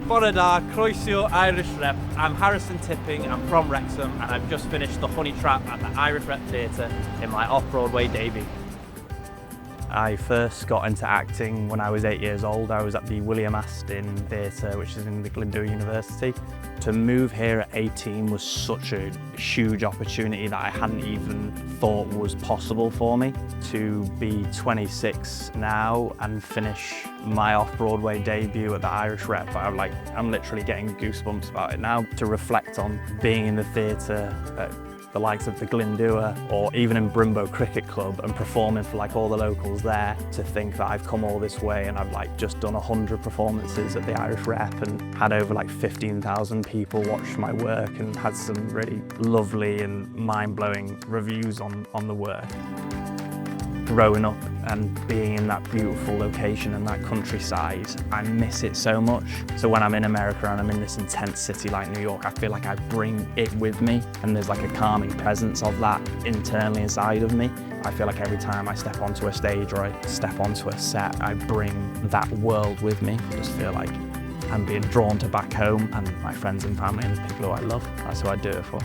Bore da, croeso Irish Rep. I'm Harrison Tipping, I'm from Wrexham, and I've just finished The Honey Trap at the Irish Repertory Theatre in my off-Broadway debut. I first got into acting when I was 8 years old. I was at the William Aston Theatre, which is in the Glasgow University. To move here at 18 was such a huge opportunity that I hadn't even thought was possible for me. To be 26 now and finish my off-Broadway debut at the Irish Rep, I'm literally getting goosebumps about it now. To reflect on being in the theatre at the likes of the Glasgow or even in Brimbo Cricket Club and performing for all the locals there, to think that I've come all this way and I've just done 100 performances at the Irish Rep and had over 15,000 people watch my work and had some really lovely and mind-blowing reviews on the work. Growing up and being in that beautiful location and that countryside, I miss it so much. So when I'm in America and I'm in this intense city like New York, I feel like I bring it with me, and there's a calming presence of that internally inside of me. I feel like every time I step onto a stage or I step onto a set, I bring that world with me. I just feel like I'm being drawn to back home and my friends and family and the people who I love. That's who I do it for.